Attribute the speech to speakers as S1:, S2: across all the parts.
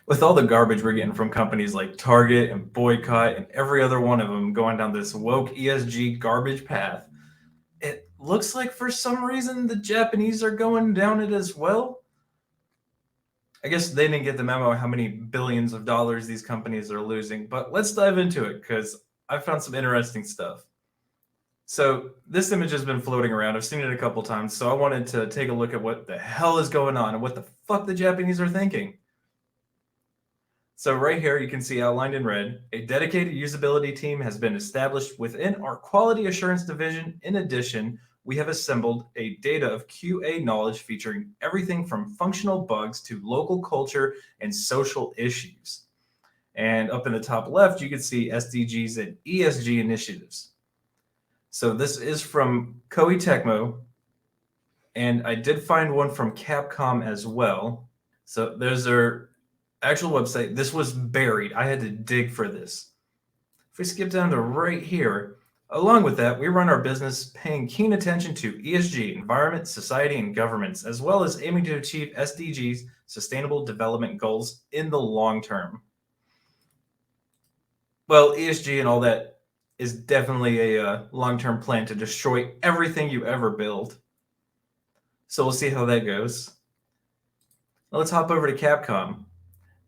S1: With all the garbage we're getting from companies like Target and Boycott and every other one of them going down this woke ESG garbage path, it looks like for some reason the Japanese are going down it as well. I guess they didn't get the memo how many billions of dollars these companies are losing, but let's dive into it because I found some interesting stuff. So this image has been floating around. I've seen it a couple times, so I wanted to take a look at what the hell is going on and what the fuck the Japanese are thinking. So right here, you can see outlined in red, a dedicated usability team has been established within our quality assurance division. In addition, we have assembled a data of QA knowledge featuring everything from functional bugs to local culture and social issues. And up in the top left, you can see SDGs and ESG initiatives. So this is from Koei Tecmo, and I did find one from Capcom as well. So there's their actual website. This was buried. I had to dig for this. If we skip down to right here, along with that, we run our business paying keen attention to ESG, environment, society, and governments, as well as aiming to achieve SDGs, sustainable development goals, in the long term. Well, ESG and all that is definitely a long-term plan to destroy everything you ever build. So we'll see how that goes. Let's hop over to Capcom.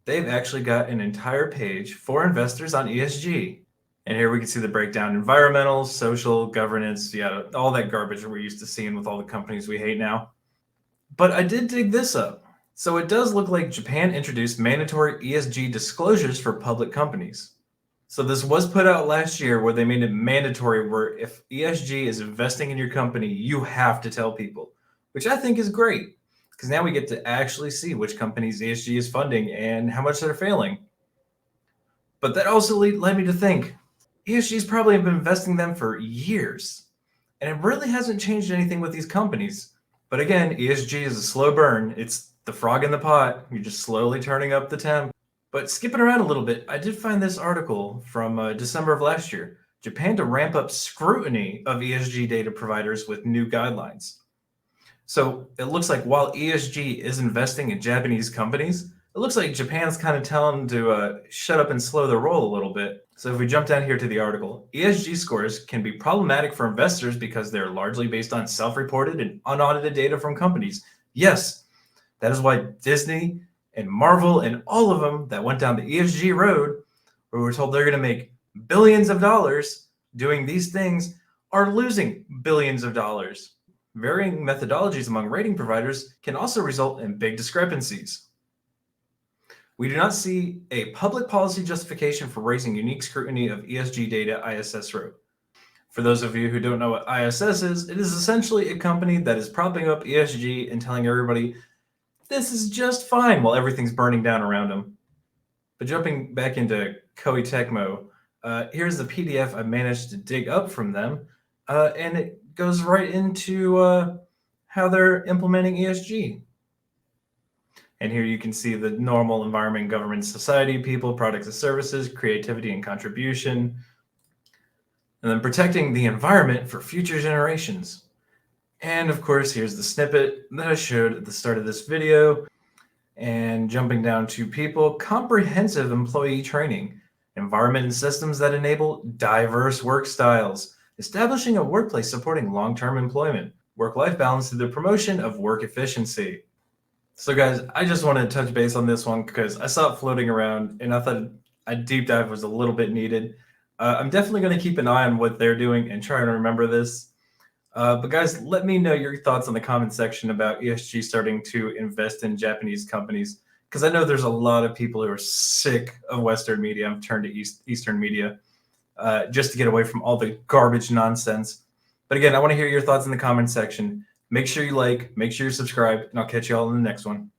S1: They've actually got an entire page for investors on ESG. And here we can see the breakdown: environmental, social, governance, yeah, all that garbage we're used to seeing with all the companies we hate now. But I did dig this up. So it does look like Japan introduced mandatory ESG disclosures for public companies. So this was put out last year where they made it mandatory where if ESG is investing in your company, you have to tell people, which I think is great because now we get to actually see which companies ESG is funding and how much they're failing. But that also led me to think ESG's probably been investing them for years, and it really hasn't changed anything with these companies. But again, ESG is a slow burn. It's the frog in the pot. You're just slowly turning up the temp. But skipping around a little bit, I did find this article from December of last year. Japan to ramp up scrutiny of ESG data providers with new guidelines. So it looks like while ESG is investing in Japanese companies, it looks like Japan's kind of telling them to shut up and slow their roll a little bit. So if we jump down here to the article, ESG scores can be problematic for investors because they're largely based on self-reported and unaudited data from companies. Yes, that is why Disney and Marvel and all of them that went down the ESG road, where we're told they're going to make billions of dollars doing these things, are losing billions of dollars. Varying methodologies among rating providers can also result in big discrepancies. We do not see a public policy justification for raising unique scrutiny of ESG data, ISS wrote. For those of you who don't know what ISS is, it is essentially a company that is propping up ESG and telling everybody this is just fine while everything's burning down around them. But jumping back into Koei Tecmo, here's the PDF I managed to dig up from them, and it goes right into how they're implementing ESG. And here you can see the normal environment, government, society, people, products and services, creativity and contribution, and then protecting the environment for future generations. And of course, here's the snippet that I showed at the start of this video. And jumping down to people, comprehensive employee training, environment and systems that enable diverse work styles, establishing a workplace supporting long-term employment, work-life balance through the promotion of work efficiency. So guys, I just wanted to touch base on this one because I saw it floating around and I thought a deep dive was a little bit needed. I'm definitely going to keep an eye on what they're doing and try to remember this. But guys, let me know your thoughts in the comment section about ESG starting to invest in Japanese companies, because I know there's a lot of people who are sick of Western media and turned to Eastern media just to get away from all the garbage nonsense. But again, I want to hear your thoughts in the comment section. Make sure you like, make sure you subscribe, and I'll catch you all in the next one.